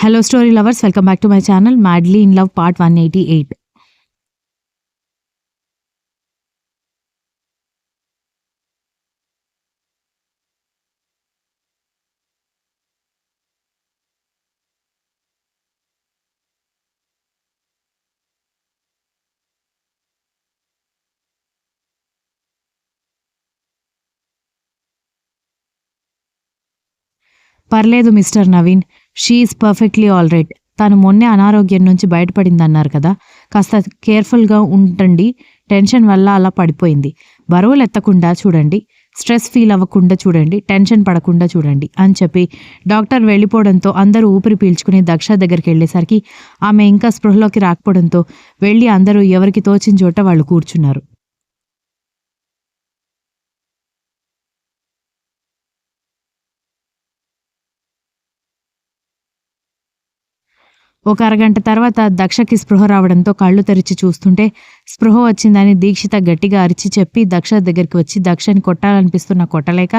Hello, story lovers. Welcome back to my channel, Madly in Love, part 188. పర్లేదు mister Naveen, she is perfectly all right. తను మొన్నే అనారోగ్యం నుంచి బయటపడిందన్నారు కదా, కాస్త కేర్ఫుల్గా ఉండండి. టెన్షన్ వల్ల అలా పడిపోయింది. బరువులు ఎత్తకుండా చూడండి, స్ట్రెస్ ఫీల్ అవ్వకుండా చూడండి, టెన్షన్ పడకుండా చూడండి అని చెప్పి డాక్టర్ వెళ్ళిపోవడంతో అందరూ ఊపిరి పీల్చుకుని దక్ష దగ్గరికి వెళ్ళేసరికి ఆమె ఇంకా స్పృహలోకి రాకపోవడంతో వెళ్ళి అందరూ ఎవరికి తోచిన చోట వాళ్ళు కూర్చున్నారు. ఒక అరగంట తర్వాత దక్షకి స్పృహ రావడంతో కళ్ళు తెరిచి చూస్తుంటే స్పృహ వచ్చిందని దీక్షిత గట్టిగా అరిచి చెప్పి దక్ష దగ్గరికి వచ్చి దక్షని కొట్టాలనిపిస్తున్నా కొట్టలేక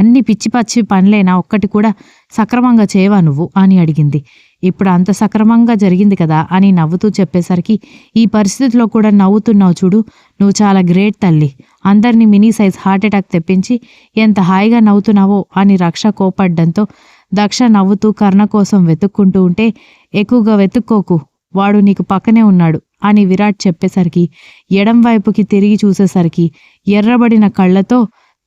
అన్ని పిచ్చి పచ్చి పనులేనా, ఒక్కటి కూడా సక్రమంగా చేయవా నువ్వు అని అడిగింది. ఇప్పుడు అంత సక్రమంగా జరిగింది కదా అని నవ్వుతూ చెప్పేసరికి ఈ పరిస్థితిలో కూడా నవ్వుతున్నావు చూడు, నువ్వు చాలా గ్రేట్ తల్లి. అందరినీ మినీ సైజ్ హార్ట్అటాక్ తెప్పించి ఎంత హాయిగా నవ్వుతున్నావో అని రక్ష కోపడ్డంతో దక్ష నవ్వుతూ కర్ణ కోసం వెతుక్కుంటూ ఉంటే ఎక్కువగా వెతుక్కోకు, వాడు నీకు పక్కనే ఉన్నాడు అని విరాట్ చెప్పేసరికి ఎడం వైపుకి తిరిగి చూసేసరికి ఎర్రబడిన కళ్ళతో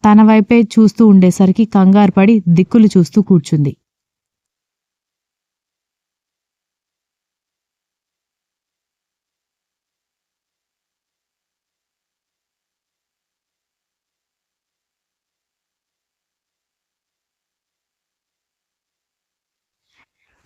తన వైపే చూస్తూ ఉండేసరికి కంగారుపడి దిక్కులు చూస్తూ కూర్చుంది.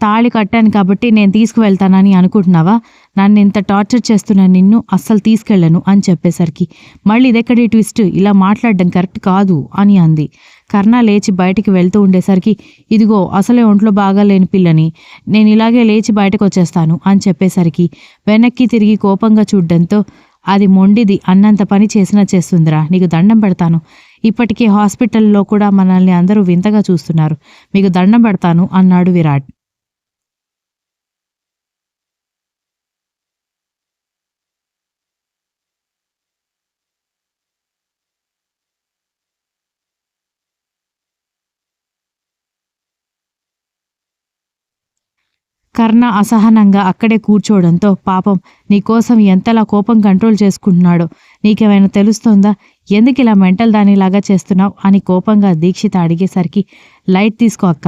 తాళి కట్టాను కాబట్టి నేను తీసుకువెళ్తానని అనుకుంటున్నావా? నన్ను ఇంత టార్చర్ చేస్తున్న నిన్ను అస్సలు తీసుకెళ్లను అని చెప్పేసరికి మళ్ళీ ఇదెక్కడి ట్విస్ట్, ఇలా మాట్లాడడం కరెక్ట్ కాదు అని అంది. కర్ణ లేచి బయటికి వెళ్తూ ఉండేసరికి ఇదిగో అసలే ఒంట్లో బాగాలేని పిల్లని, నేను ఇలాగే లేచి బయటకు వచ్చేస్తాను అని చెప్పేసరికి వెనక్కి తిరిగి కోపంగా చూడ్డంతో అది మొండిది, అన్నంత పని చేసినా చేస్తుందిరా, నీకు దండం పెడతాను. ఇప్పటికే హాస్పిటల్లో కూడా మనల్ని అందరూ వింతగా చూస్తున్నారు, మీకు దండం పెడతాను అన్నాడు విరాట్. కర్ణ అసహనంగా అక్కడే కూర్చోవడంతో పాపం నీకోసం ఎంతలా కోపం కంట్రోల్ చేసుకుంటున్నాడో నీకేమైనా తెలుస్తోందా? ఎందుకు ఇలా మెంటల్ దానిలాగా చేస్తున్నావు అని కోపంగా దీక్షిత అడిగేసరికి లైట్ తీసుకో అక్క,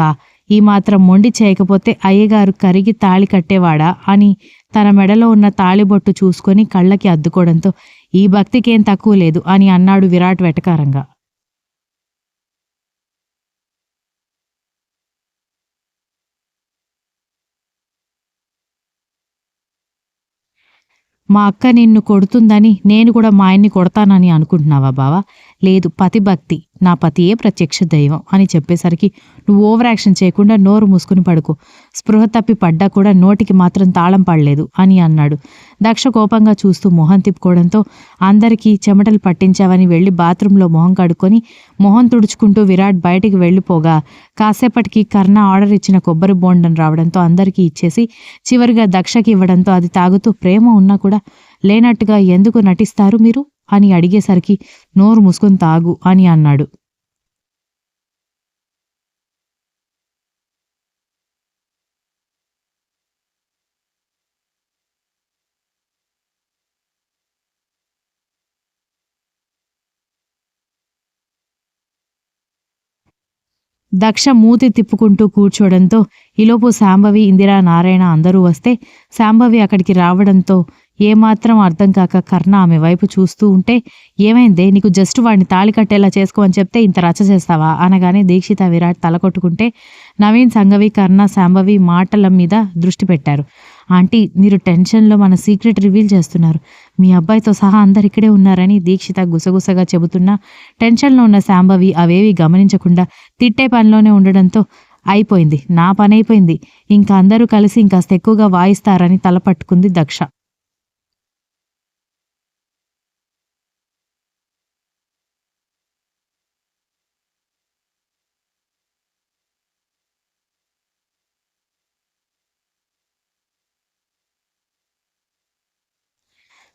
ఈ మాత్రం మొండి చేయకపోతే అయ్యగారు కరిగి తాళి కట్టేవాడా అని తన మెడలో ఉన్న తాళిబొట్టు చూసుకొని కళ్ళకి అద్దుకోవడంతో ఈ భక్తికేం తక్కువ లేదు అని అన్నాడు విరాట్ వెటకారంగా. మా అక్క నిన్ను కొడుతుందని నేను కూడా మా ఆయన్ని కొడతానని అనుకుంటున్నావా బావా? లేదు, పతిభక్తి, నా పతియే ప్రత్యక్ష దైవం అని చెప్పేసరికి నువ్వు ఓవర్ యాక్షన్ చేయకుండా నోరు మూసుకుని పడుకో, స్పృహ తప్పి పడ్డా కూడా నోటికి మాత్రం తాళం పడలేదు అని అన్నాడు. దక్ష కోపంగా చూస్తూ మొహం తిప్పుకోవడంతో అందరికీ చెమటలు పట్టించావని వెళ్ళి బాత్రూంలో మొహం కడుక్కొని మొహం తుడుచుకుంటూ విరాట్ బయటికి వెళ్ళిపోగా కాసేపటికి కర్ణ ఆర్డర్ ఇచ్చిన కొబ్బరి బోండం రావడంతో అందరికీ ఇచ్చేసి చివరిగా దక్షకి ఇవ్వడంతో అది తాగుతూ ప్రేమ ఉన్నా కూడా లేనట్టుగా ఎందుకు నటిస్తారు మీరు అని అడిగేసరికి నోరు మూసుకొని తాగు అని అన్నాడు. దక్ష మూతి తిప్పుకుంటూ కూర్చోవడంతో ఈలోపు శాంభవి, ఇందిరా, నారాయణ అందరూ వస్తే శాంభవి అక్కడికి రావడంతో ఏమాత్రం అర్థం కాక కర్ణ ఆమె వైపు చూస్తూ ఉంటే ఏమైందే, నీకు జస్ట్ వాడిని తాళి కట్టేలా చేసుకోమని చెప్తే ఇంత రచ్చ చేస్తావా అనగానే దీక్షిత, విరాట్ తల కొట్టుకుంటే నవీన్, సంగవి, కర్ణ, శాంభవి మాటల మీద దృష్టి పెట్టారు. ఆంటీ, మీరు టెన్షన్లో మన సీక్రెట్ రివీల్ చేస్తున్నారు, మీ అబ్బాయితో సహా అందరు ఇక్కడే ఉన్నారని దీక్షిత గుసగుసగా చెబుతున్నా టెన్షన్లో ఉన్న శాంభవి అవేవి గమనించకుండా తిట్టే పనిలోనే ఉండడంతో అయిపోయింది, నా పని అయిపోయింది, ఇంకా అందరూ కలిసి ఇంకాస్త ఎక్కువగా వాయిస్తారని తల పట్టుకుంది దక్ష.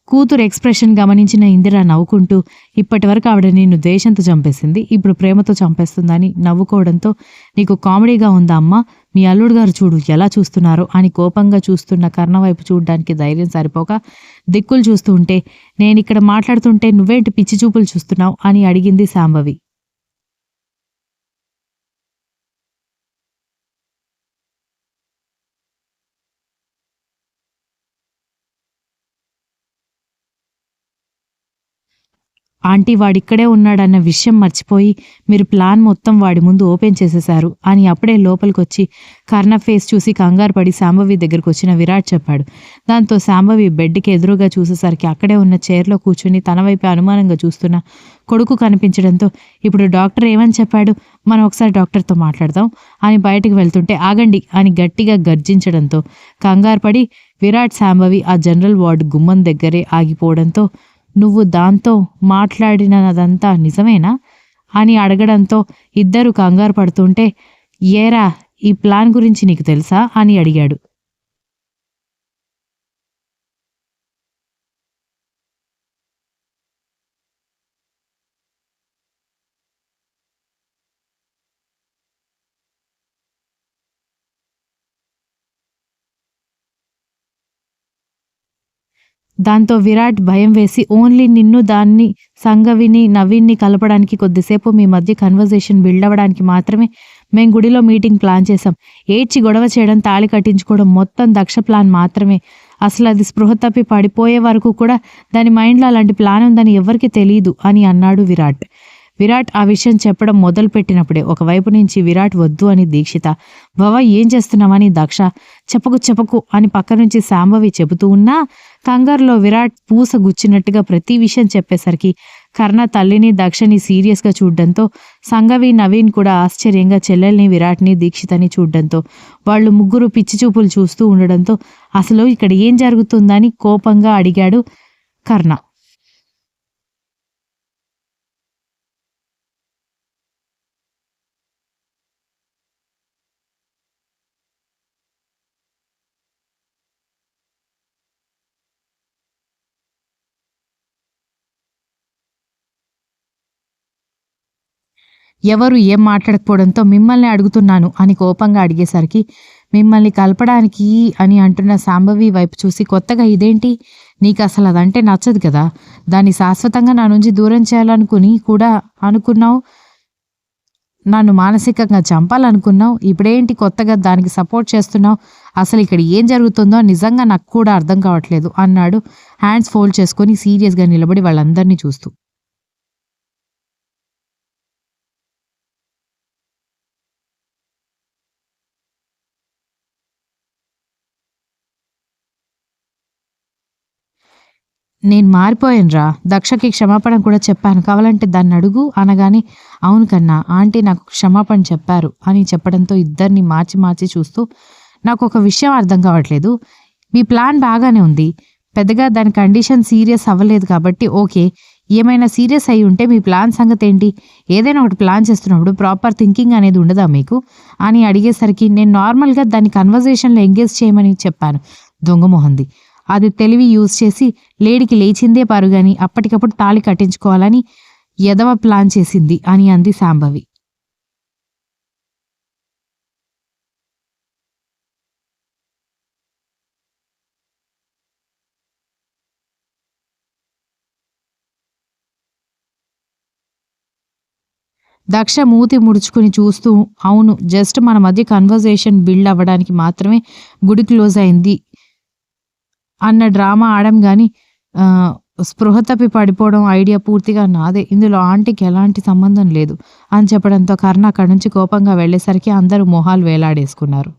కూతురు ఎక్స్‌ప్రెషన్ గమనించిన ఇందిర నవ్వుకుంటూ, "ఇప్పటివరకు ఆవిడ నిన్ను ద్వేషంతో చంపేసింది. ఇప్పుడు ప్రేమతో చంపేస్తుందని" నవ్వుకోవడంతో, "నీకు కామెడీగా ఉందా అమ్మా? మీ అల్లుడు గారు చూడు ఎలా చూస్తున్నారో" అని కోపంగా చూస్తున్న కర్ణ వైపు చూడ్డానికి ధైర్యం సరిపోక దిక్కులు చూస్తూ ఉంటే, "నేనిక్కడ మాట్లాడుతుంటే నువ్వేంటి పిచ్చి చూపులు చూస్తున్నావు" అని అడిగింది శాంభవి. ఆంటీ వాడిక్కడే ఉన్నాడన్న విషయం మర్చిపోయి మీరు ప్లాన్ మొత్తం వాడి ముందు ఓపెన్ చేసేశారు అని అప్పుడే లోపలికొచ్చి కర్ణ ఫేస్ చూసి కంగారు పడి శాంభవి దగ్గరకొచ్చిన విరాట్ చెప్పాడు. దాంతో శాంభవి బెడ్‌కి ఎదురుగా చూసేసరికి అక్కడే ఉన్న చైర్‌లో కూర్చుని తన వైపే అనుమానంగా చూస్తున్న కొడుకు కనిపించడంతో, "ఇప్పుడు డాక్టర్ ఏమని చెప్పాడు? మనం ఒకసారి డాక్టర్‌తో మాట్లాడదాం" అని బయటికి వెళ్తుంటే, "ఆగండి" అని గట్టిగా గర్జించడంతో కంగారు పడి విరాట్, శాంభవి ఆ జనరల్ వార్డ్ గుమ్మం దగ్గరే ఆగిపోవడంతో, "నువ్వు దాంతో మాట్లాడినదంతా నిజమేనా?" అని అడగడంతో ఇద్దరూ కంగారు పడుతుంటే, "ఏరా ఈ ప్లాన్ గురించి నీకు తెలుసా?" అని అడిగాడు. దాంతో విరాట్ భయం వేసి, "ఓన్లీ నిన్ను, దాన్ని, సంగవిని, నవీన్‌ని కలపడానికి, కొద్దిసేపు మీ మధ్య కన్వర్జేషన్ బిల్డ్ అవ్వడానికి మాత్రమే మేం గుడిలో మీటింగ్ ప్లాన్ చేశాం. ఏడ్చి గొడవ చేయడం, తాళి కట్టించుకోవడం మొత్తం దక్ష ప్లాన్ మాత్రమే. అసలది స్పృహ తప్పి పడిపోయే వరకు కూడా దాని మైండ్‌లో అలాంటి ప్లాన్ ఉందని ఎవ్వరికీ తెలీదు" అని అన్నాడు విరాట్. విరాట్ ఆ విషయం చెప్పడం మొదలుపెట్టినప్పుడే ఒకవైపు నుంచి విరాట్ వద్దు అని దీక్షిత, "బావ ఏం చేస్తున్నావని" దక్ష, "చెప్పకు చెప్పకు" అని పక్క నుంచి శాంభవి చెబుతూ ఉన్నా, కంగారులో విరాట్ పూస గుచ్చినట్టుగా ప్రతి విషయం చెప్పేసరికి కర్ణ తల్లిని, దక్షని సీరియస్‌గా చూడ్డంతో, సంగవి, నవీన్ కూడా ఆశ్చర్యంగా చెల్లెల్ని, విరాట్‌ని, దీక్షితని చూడ్డంతో వాళ్ళు ముగ్గురు పిచ్చి చూపులు చూస్తూ ఉండడంతో, "అసలు ఇక్కడ ఏం జరుగుతుందని" కోపంగా అడిగాడు కర్ణ. ఎవరు ఏం మాట్లాడకపోవడంతో, "మిమ్మల్నే అడుగుతున్నాను" అని కోపంగా అడిగేసరికి, "మిమ్మల్ని కలపడానికి" అని అంటున్న శాంభవి వైపు చూసి, "కొత్తగా ఇదేంటి? నీకసలు అదంటే నచ్చదు కదా! దాన్ని శాశ్వతంగా నా నుంచి దూరం చేయాలనుకుని కూడా అనుకున్నావు. నన్ను మానసికంగా చంపాలనుకున్నావు. ఇప్పుడేంటి కొత్తగా దానికి సపోర్ట్ చేస్తున్నావు? అసలు ఇక్కడ ఏం జరుగుతుందో నిజంగా నాకు కూడా అర్థం కావట్లేదు" అన్నాడు హ్యాండ్స్ ఫోల్డ్ చేసుకొని సీరియస్‌గా నిలబడి వాళ్ళందరినీ చూస్తూ. "నేను మారిపోయానురా. దక్షకి క్షమాపణ కూడా చెప్పాను. కావాలంటే దాన్నడుగు" అనగానే, "అవును కన్నా, ఆంటీ నాకు క్షమాపణ చెప్పారు" అని చెప్పడంతో ఇద్దరిని మార్చి మార్చి చూస్తూ, "నాకొక విషయం అర్థం కావట్లేదు. మీ ప్లాన్ బాగానే ఉంది. పెద్దగా దాని కండిషన్ సీరియస్ అవ్వలేదు కాబట్టి ఓకే. ఏమైనా సీరియస్ అయ్యి ఉంటే మీ ప్లాన్ సంగతేంటి? ఏదైనా ఒకటి ప్లాన్ చేస్తున్నప్పుడు ప్రాపర్ థింకింగ్ అనేది ఉండదా మీకు?" అని అడిగేసరికి, "నేను నార్మల్‌గా దాన్ని కన్వర్జేషన్‌లో ఎంగేజ్ చేయమని చెప్పాను. దొంగ మొహంది. అది తెలివి యూజ్ చేసి లేడికి లేచిందే పరుగని, అప్పటికప్పుడు తాళి కట్టించుకోవాలని ఎదవ ప్లాన్ చేసింది" అని అంది శాంభవి. దక్ష మూతి ముడుచుకుని చూస్తూ, "అవును, జస్ట్ మన మధ్య కన్వర్జేషన్ బిల్డ్ అవ్వడానికి మాత్రమే గుడి క్లోజ్ అయింది అన్న డ్రామా ఆడాం గానీ ఆహ్, స్పృహ తప్పి పడిపోవడం ఐడియా పూర్తిగా నాదే. ఇందులో ఆంటీకి ఎలాంటి సంబంధం లేదు" అని చెప్పడంతో కర్ణ అక్కడి నుంచి కోపంగా వెళ్ళేసరికి అందరూ మొహాలు వేలాడేసుకున్నారు.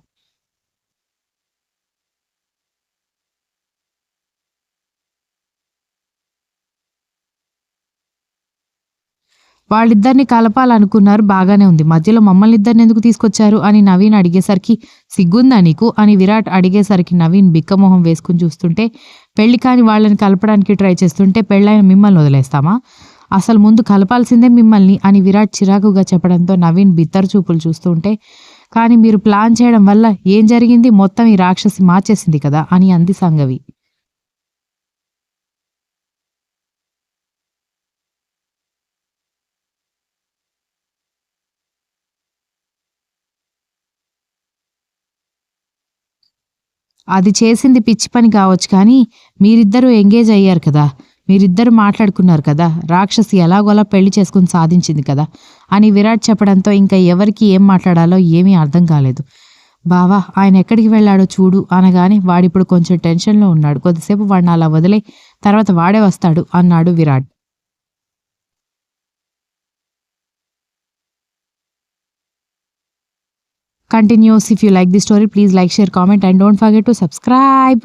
వాళ్ళిద్దరిని కలపాలనుకున్నారు, బాగానే ఉంది. మధ్యలో మమ్మల్నిద్దరిని ఎందుకు తీసుకొచ్చారు అని నవీన్ అడిగేసరికి, "సిగ్గుందా నీకు" అని విరాట్ అడిగేసరికి నవీన్ బిక్కమొహం వేసుకుని చూస్తుంటే, "పెళ్లి కాని వాళ్ళని కలపడానికి ట్రై చేస్తుంటే పెళ్ళైన మిమ్మల్ని వదిలేస్తామా? అసలు ముందు కలపాల్సిందే మిమ్మల్ని" అని విరాట్ చిరాకుగా చెప్పడంతో నవీన్ బిత్తర చూపులు చూస్తూ ఉంటే, "కానీ మీరు ప్లాన్ చేయడం వల్ల ఏం జరిగింది? మొత్తం ఈ రాక్షసి మార్చేసింది కదా" అని అంది సంగవి. అది చేసింది పిచ్చి పని కావచ్చు కానీ మీరిద్దరూ ఎంగేజ్ అయ్యారు కదా, మీరిద్దరు మాట్లాడుకున్నారు కదా, రాక్షసి ఎలాగోలా పెళ్లి చేసుకుని సాధించింది కదా అని విరాట్ చెప్పడంతో ఇంకా ఎవరికి ఏం మాట్లాడాలో ఏమీ అర్థం కాలేదు. బావా ఆయన ఎక్కడికి వెళ్ళాడో చూడు అనగానే వాడిప్పుడు కొంచెం టెన్షన్లో ఉన్నాడు, కొద్దిసేపు వాడిని అలా వదిలే, తర్వాత వాడే వస్తాడు అన్నాడు Virat. Continues. If you like this story, please like, share, comment, and don't forget to subscribe.